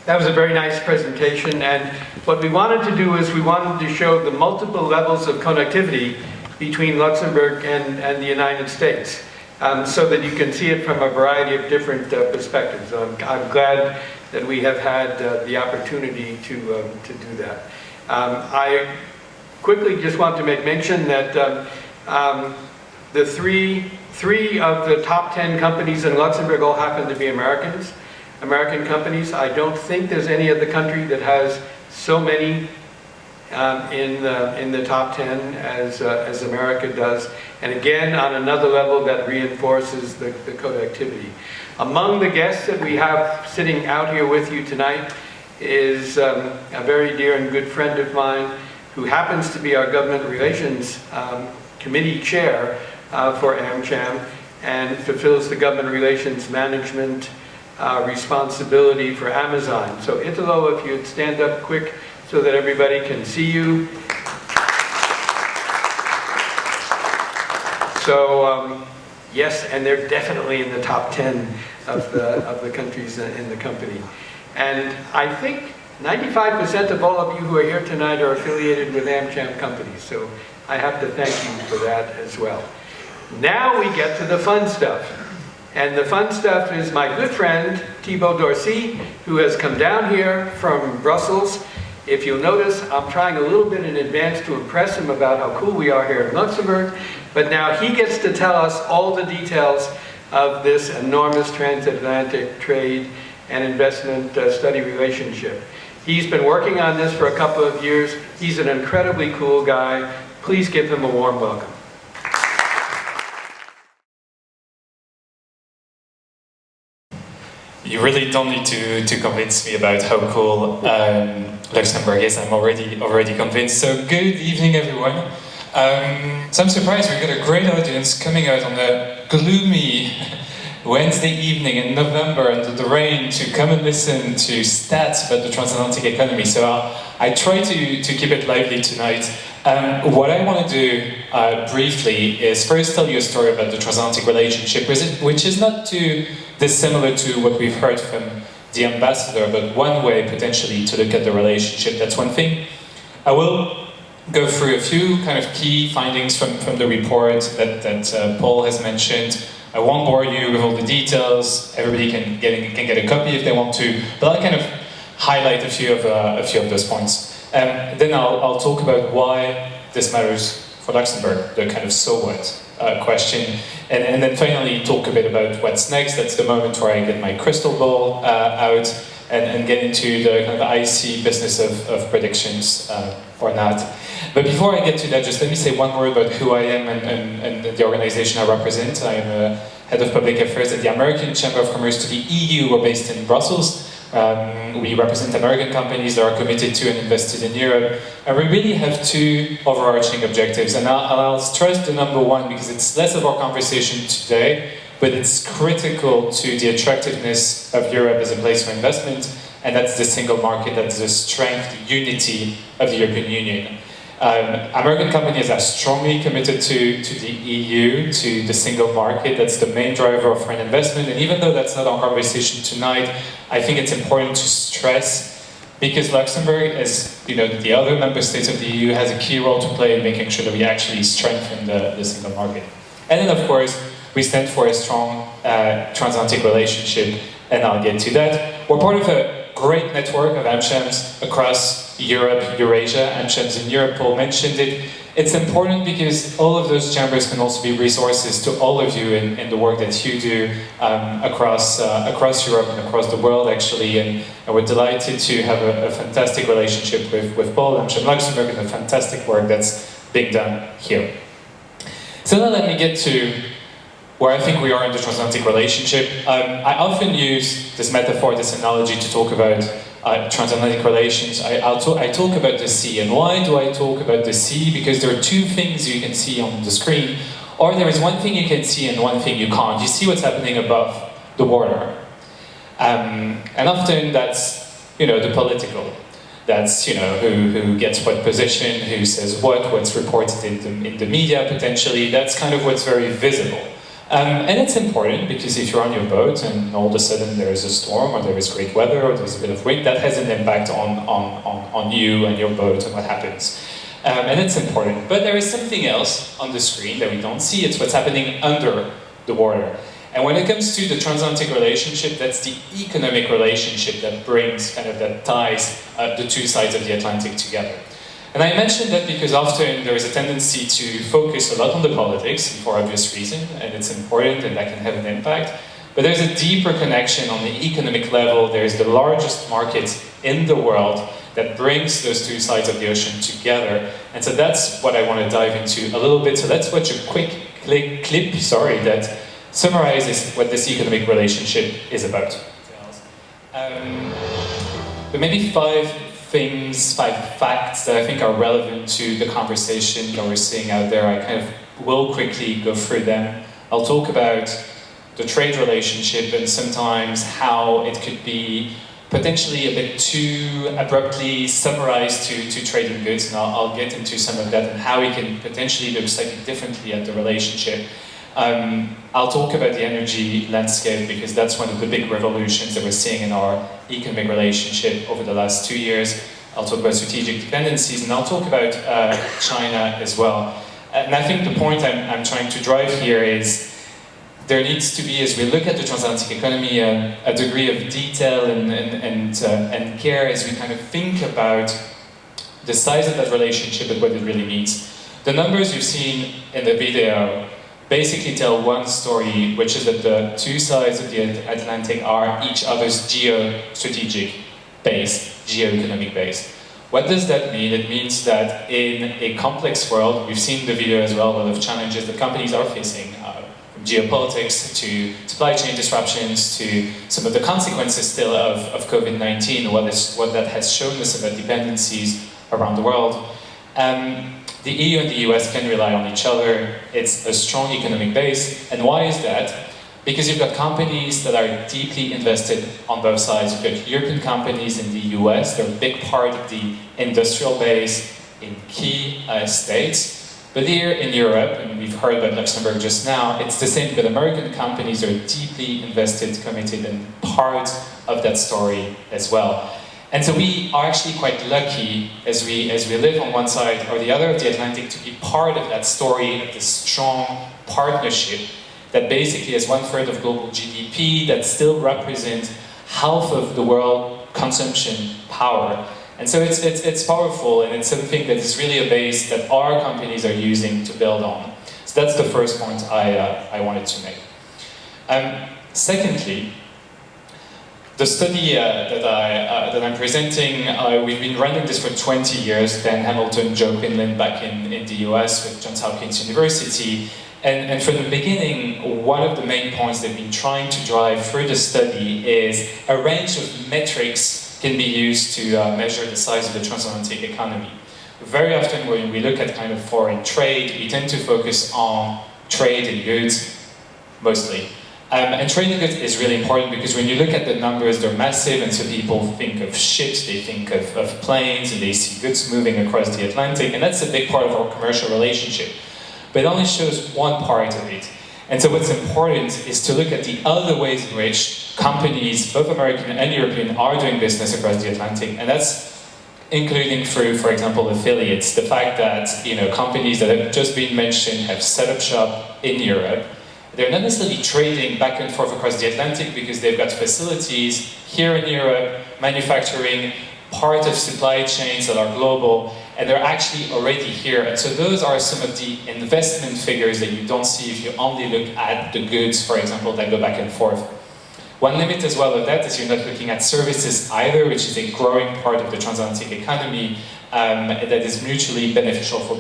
That was a very nice presentation, and what we wanted to do is we wanted to show the multiple levels of connectivity between Luxembourg and the United States, so that you can see it from a variety of different perspectives. I'm glad that we have had the opportunity to do that. I quickly just want to make mention that the three of the top 10 companies in Luxembourg all happen to be American companies. I don't think there's any other country that has so many in the top 10 as America does. And again, on another level, that reinforces the connectivity. Among the guests that we have sitting out here with you tonight is a very dear and good friend of mine who happens to be our Government Relations Committee Chair for AmCham and fulfills the Government Relations Management responsibility for Amazon. So Italo, if you'd stand up quick so that everybody can see you. So yes, and they're definitely in the top 10 of the countries in the company. And I think 95% of all of you who are here tonight are affiliated with AmCham companies. So I have to thank you for that as well. Now we get to the fun stuff. And the fun stuff is my good friend, Thibaut L'Ortye, who has come down here from Brussels. If you'll notice, I'm trying a little bit in advance to impress him about how cool we are here in Luxembourg. But now he gets to tell us all the details of this enormous transatlantic trade and investment study relationship. He's been working on this for a couple of years. He's an incredibly cool guy. Please give him a warm welcome. You really don't need to convince me about how cool Luxembourg is. I'm already convinced. So good evening, everyone. So I'm surprised we've got a great audience coming out on a gloomy Wednesday evening in November under the rain to come and listen to stats about the transatlantic economy. So I try to keep it lively tonight. What I want to do briefly is first tell you a story about the transatlantic relationship, which is not too dissimilar to what we've heard from the ambassador, but one way potentially to look at the relationship. That's one thing. I will go through a few kind of key findings from the report that Paul has mentioned. I won't bore you with all the details. Everybody can get a copy if they want to, but I'll kind of highlight a few of those points. Then I'll talk about why this matters for Luxembourg, the kind of so what question, and then finally talk a bit about what's next. That's the moment where I get my crystal ball out and get into the kind of icy business of predictions or not. But before I get to that, just let me say one word about who I am and the organization I represent. I am a head of public affairs at the American Chamber of Commerce to the EU. We're based in Brussels. We represent American companies that are committed to and invested in Europe. And we really have two overarching objectives. And I'll stress the number one because it's less of our conversation today, but it's critical to the attractiveness of Europe as a place for investment. And that's the single market, that's the strength, the unity of the European Union. American companies are strongly committed to the EU, to the single market. That's the main driver of foreign investment. And even though that's not our conversation tonight, I think it's important to stress, because Luxembourg, as you know, the other member states of the EU, has a key role to play in making sure that we actually strengthen the single market. And then, of course, we stand for a strong transatlantic relationship, and I'll get to that. We're part of a great network of AmChams across Europe, Eurasia. AmChams in Europe, Paul mentioned it. It's important because all of those chambers can also be resources to all of you in the work that you do across Europe and across the world, actually. And we're delighted to have a fantastic relationship with Paul, AmCham Luxembourg, and the fantastic work that's being done here. So now let me get to where I think we are in the transatlantic relationship. I often use this metaphor, this analogy to talk about transatlantic relations. I talk about the sea. And why do I talk about the sea? Because there are two things you can see on the screen, or there is one thing you can see and one thing you can't. You see what's happening above the water. And often that's, you know, the political. That's, you know, who gets what position, who says what's reported in the media potentially. That's kind of what's very visible. And it's important because if you're on your boat and all of a sudden there is a storm or there is great weather or there's a bit of wind, that has an impact on you and your boat and what happens. And it's important. But there is something else on the screen that we don't see. It's what's happening under the water. And when it comes to the transatlantic relationship, that's the economic relationship that brings, that ties the two sides of the Atlantic together. And I mentioned that because often there is a tendency to focus a lot on the politics for obvious reason, and it's important and that can have an impact. But there's a deeper connection on the economic level. There's the largest market in the world that brings those two sides of the ocean together. And so that's what I want to dive into a little bit. So let's watch a quick clip, that summarizes what this economic relationship is about. But maybe five facts that I think are relevant to the conversation that we're seeing out there. I kind of will quickly go through them. I'll talk about the trade relationship and sometimes how it could be potentially a bit too abruptly summarized to trading goods, and I'll get into some of that and how we can potentially look slightly differently at the relationship. I'll talk about the energy landscape because that's one of the big revolutions that we're seeing in our economic relationship over the last 2 years. I'll talk about strategic dependencies, and I'll talk about China as well. And I think the point I'm trying to drive here is there needs to be, as we look at the transatlantic economy, a degree of detail and care as we kind of think about the size of that relationship and what it really means. The numbers you've seen in the video basically tell one story, which is that the two sides of the Atlantic are each other's geo-strategic base, geo-economic base. What does that mean? It means that in a complex world, we've seen the video as well, a lot of challenges that companies are facing, from geopolitics to supply chain disruptions to some of the consequences still of COVID-19, what that has shown us about dependencies around the world. The EU and the US can rely on each other. It's a strong economic base. And why is that? Because you've got companies that are deeply invested on both sides. You've got European companies in the US. They're a big part of the industrial base in key states. But here in Europe, and we've heard about Luxembourg just now, it's the same, but American companies are deeply invested, committed, and part of that story as well. And so we are actually quite lucky as we live on one side or the other of the Atlantic to be part of that story, of this strong partnership that basically has 1/3 of global GDP, that still represents half of the world consumption power. And so it's powerful, and it's something that is really a base that our companies are using to build on. So that's the first point I wanted to make. Secondly, the study that I'm presenting, we've been running this for 20 years, Ben Hamilton, Joe Quinlan back in the US with Hopkins University. And from the beginning, one of the main points they've been trying to drive through the study is a range of metrics can be used to measure the size of the transatlantic economy. Very often when we look at kind of foreign trade, we tend to focus on trade in goods, mostly. And trade in goods is really important because when you look at the numbers, they're massive, and so people think of ships, they think of planes, and they see goods moving across the Atlantic, and that's a big part of our commercial relationship. But it only shows one part of it. And so what's important is to look at the other ways in which companies, both American and European, are doing business across the Atlantic, and that's including through, for example, affiliates. The fact that companies that have just been mentioned have set up shop in Europe. They're not necessarily trading back and forth across the Atlantic because they've got facilities here in Europe, manufacturing, part of supply chains that are global, and they're actually already here. And so those are some of the investment figures that you don't see if you only look at the goods, for example, that go back and forth. One limit as well of that is you're not looking at services either, which is a growing part of the transatlantic economy that is mutually beneficial for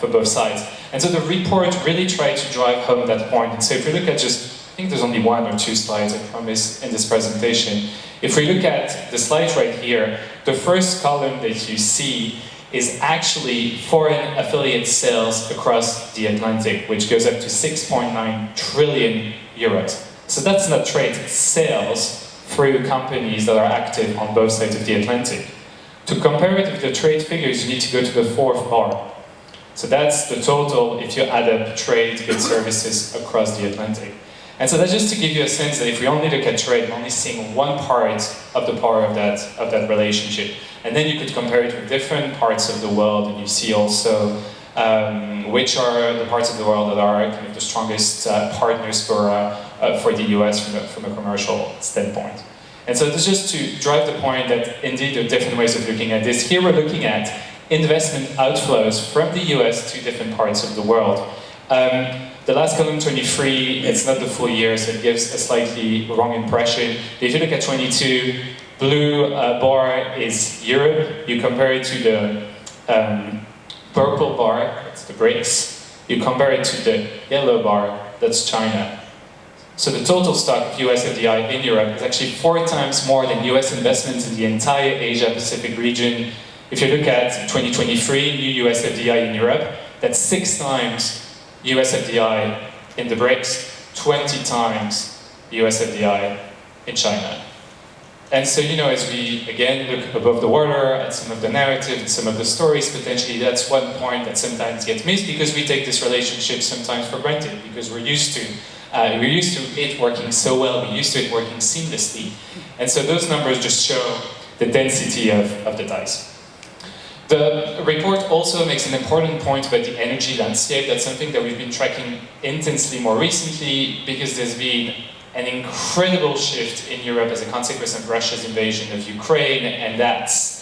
both sides. And so the report really tried to drive home that point. And so if we look at I think there's only 1 or 2 slides, I promise, in this presentation. If we look at the slide right here, the first column that you see is actually foreign affiliate sales across the Atlantic, which goes up to 6.9 trillion euros. So that's not trade, it's sales through companies that are active on both sides of the Atlantic. To compare it with the trade figures, you need to go to the 4th bar. So that's the total if you add up trade, goods, services across the Atlantic. And so that's just to give you a sense that if we only look at trade, we're only seeing one part of the power of that relationship. And then you could compare it with different parts of the world, and you see also which are the parts of the world that are kind of the strongest partners for the US from a commercial standpoint. And so this is just to drive the point that indeed there are different ways of looking at this. Here we're looking at investment outflows from the US to different parts of the world. The last column, 23, it's not the full year, so it gives a slightly wrong impression. If you look at 22, blue bar is Europe. You compare it to the purple bar, that's the BRICS. You compare it to the yellow bar, that's China. So the total stock of US FDI in Europe is actually 4 times more than US investments in the entire Asia-Pacific region. If you look at 2023, new US FDI in Europe, that's 6 times US FDI in the BRICS, 20 times US FDI in China. And so, you know, as we, again, look above the water at some of the narrative and some of the stories, potentially that's one point that sometimes gets missed because we take this relationship sometimes for granted because we're used to it working so well, we're used to it working seamlessly. And so those numbers just show the density of the ties. The report also makes an important point about the energy landscape. That's something that we've been tracking intensely more recently because there's been an incredible shift in Europe as a consequence of Russia's invasion of Ukraine, and that's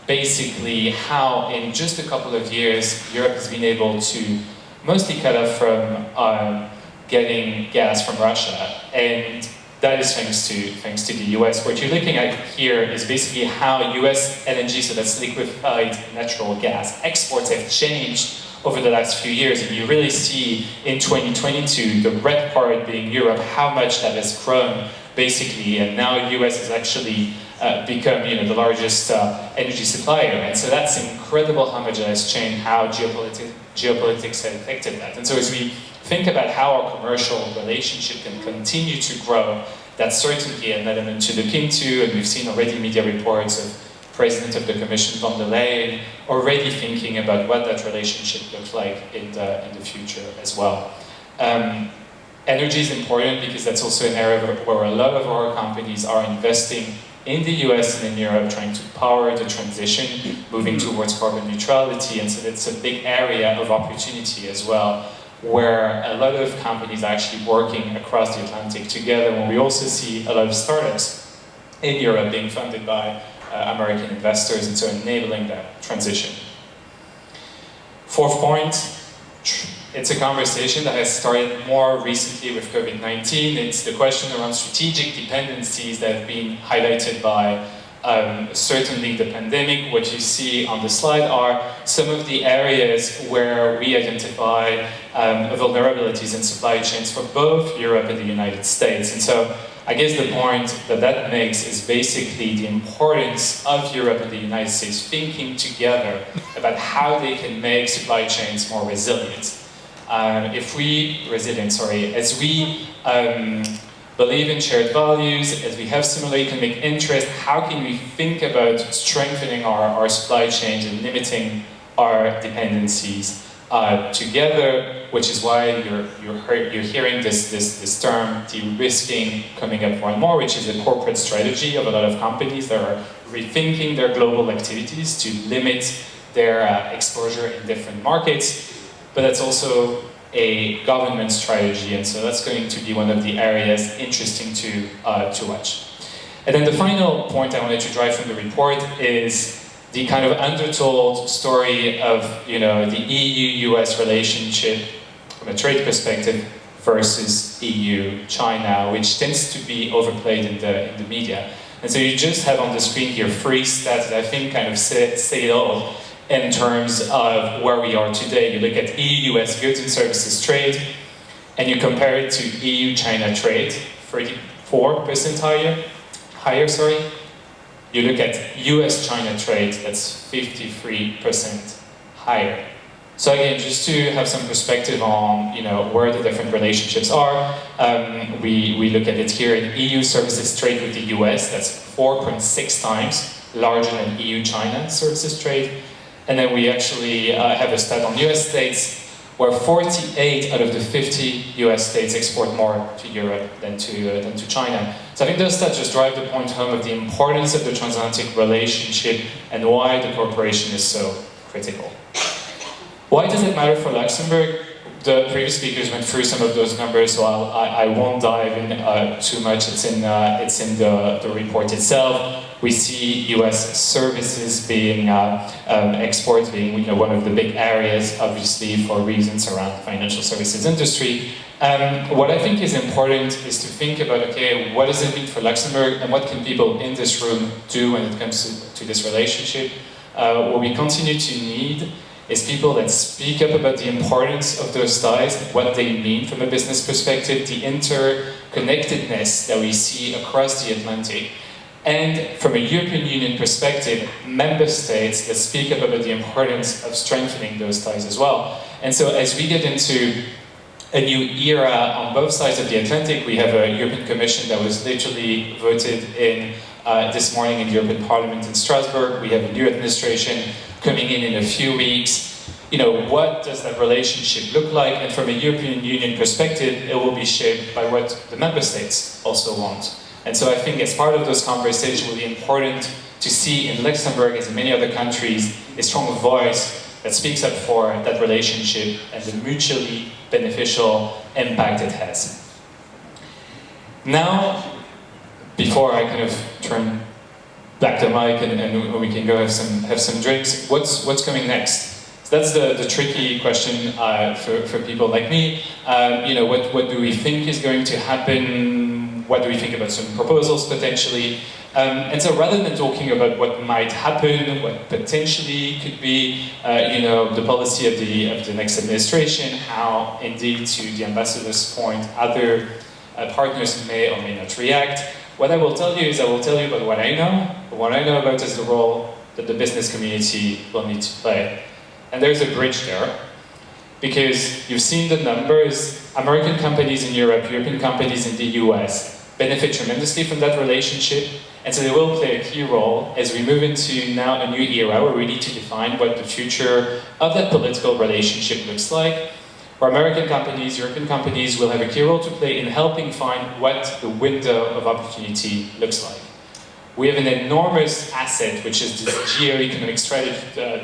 basically how in just a couple of years Europe has been able to mostly cut off from getting gas from Russia, and that is thanks to the US. What you're looking at here is basically how US LNG, so that's liquefied natural gas, exports have changed over the last few years, and you really see in 2022, the red part being Europe, how much that has grown, basically, and now US has actually become, you know, the largest energy supplier, and so that's incredible how much that has changed, how geopolitics have affected that. And so as we think about how our commercial relationship can continue to grow, that's certainly an element to look into, and we've seen already media reports of President of the Commission, von der Leyen, already thinking about what that relationship looks like in the future as well. Energy is important because that's also an area where a lot of our companies are investing in the US and in Europe, trying to power the transition, moving towards carbon neutrality, and so that's a big area of opportunity as well, where a lot of companies are actually working across the Atlantic together, and we also see a lot of startups in Europe being funded by American investors, and so enabling that transition. Fourth point, it's a conversation that has started more recently with COVID-19. It's the question around strategic dependencies that have been highlighted by certainly the pandemic. What you see on the slide are some of the areas where we identify vulnerabilities in supply chains for both Europe and the United States. And so I guess the point that makes is basically the importance of Europe and the United States thinking together about how they can make supply chains more resilient. As we believe in shared values, as we have similar economic interests, how can we think about strengthening our supply chains and limiting our dependencies together, which is why you're hearing this term de-risking coming up more and more, which is a corporate strategy of a lot of companies that are rethinking their global activities to limit their exposure in different markets, but that's also a government strategy, and so that's going to be one of the areas interesting to watch. And then the final point I wanted to drive from the report is the kind of undertold story of, you know, the EU-US relationship from a trade perspective versus EU-China, which tends to be overplayed in the media. And so you just have on the screen here 3 stats that I think kind of say it all in terms of where we are today. You look at EU-US goods and services trade, and you compare it to EU-China trade, 34% higher. You look at US-China trade, that's 53% higher. So again, just to have some perspective on, you know, where the different relationships are, we look at it here in EU services trade with the US, that's 4.6 times larger than EU-China services trade. And then we actually have a stat on US states where 48 out of the 50 US states export more to Europe than to China. So I think those stats just drive the point home of the importance of the transatlantic relationship and why the cooperation is so critical. Why does it matter for Luxembourg? The previous speakers went through some of those numbers, so I won't dive in too much. It's in the report itself. We see US services being, exports being one of the big areas, obviously for reasons around the financial services industry. What I think is important is to think about, okay, what does it mean for Luxembourg and what can people in this room do when it comes to this relationship? What we continue to need is people that speak up about the importance of those ties, what they mean from a business perspective, the interconnectedness that we see across the Atlantic. And from a European Union perspective, member states that speak up about the importance of strengthening those ties as well. And so as we get into a new era on both sides of the Atlantic, we have a European Commission that was literally voted in this morning in the European Parliament in Strasbourg. We have a new administration coming in a few weeks. What does that relationship look like? And from a European Union perspective, it will be shaped by what the member states also want. And so I think as part of those conversations, it will be important to see in Luxembourg, as in many other countries, a strong voice that speaks up for that relationship and the mutually beneficial impact it has. Now, before I kind of turn back the mic and we can go have some drinks, what's coming next? So that's the tricky question for people like me. What do we think is going to happen? What do we think about some proposals potentially? And so rather than talking about what might happen, what potentially could be, the policy of the next administration, how indeed, to the ambassador's point, other partners may or may not react, what I will tell you is I will tell you about what I know. But what I know about is the role that the business community will need to play. And there's a bridge there, because you've seen the numbers. American companies in Europe, European companies in the US benefit tremendously from that relationship, and so they will play a key role as we move into now a new era where we need to define what the future of that political relationship looks like. Where American companies, European companies will have a key role to play in helping find what the window of opportunity looks like. We have an enormous asset, which is this geo-economic strategy,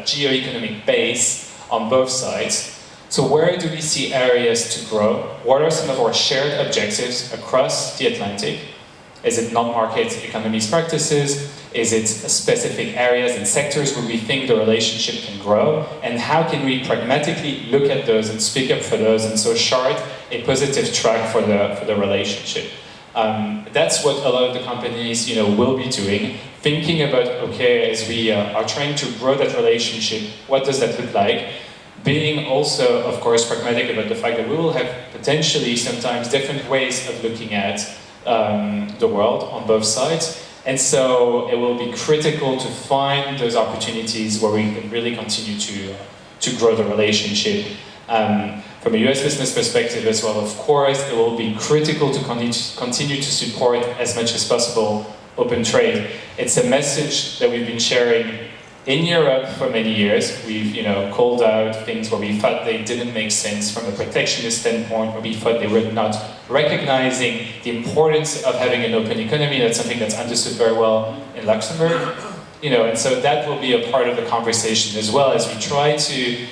geo-economic base on both sides. So where do we see areas to grow? What are some of our shared objectives across the Atlantic? Is it non-market economies practices? Is it specific areas and sectors where we think the relationship can grow? And how can we pragmatically look at those and speak up for those and so chart a positive track for the relationship? That's what a lot of the companies will be doing, thinking about, okay, as we are trying to grow that relationship, what does that look like? Being also, of course, pragmatic about the fact that we will have potentially sometimes different ways of looking at the world on both sides. And so it will be critical to find those opportunities where we can really continue to grow the relationship. From a US business perspective as well, of course, it will be critical to continue to support as much as possible open trade. It's a message that we've been sharing in Europe for many years. We've called out things where we thought they didn't make sense from a protectionist standpoint, where we thought they were not recognizing the importance of having an open economy. That's something that's understood very well in Luxembourg. And so that will be a part of the conversation as well as we try to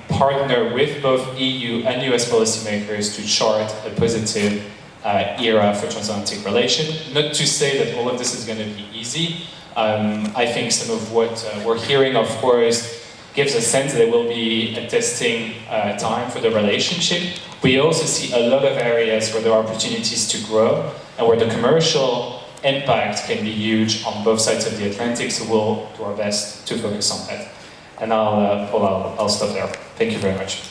partner with both EU and US policymakers to chart a positive era for transatlantic relation. Not to say that all of this is going to be easy. I think some of what we're hearing, of course, gives a sense that there will be a testing time for the relationship. We also see a lot of areas where there are opportunities to grow and where the commercial impact can be huge on both sides of the Atlantic, so we'll do our best to focus on that. And I'll stop there. Thank you very much.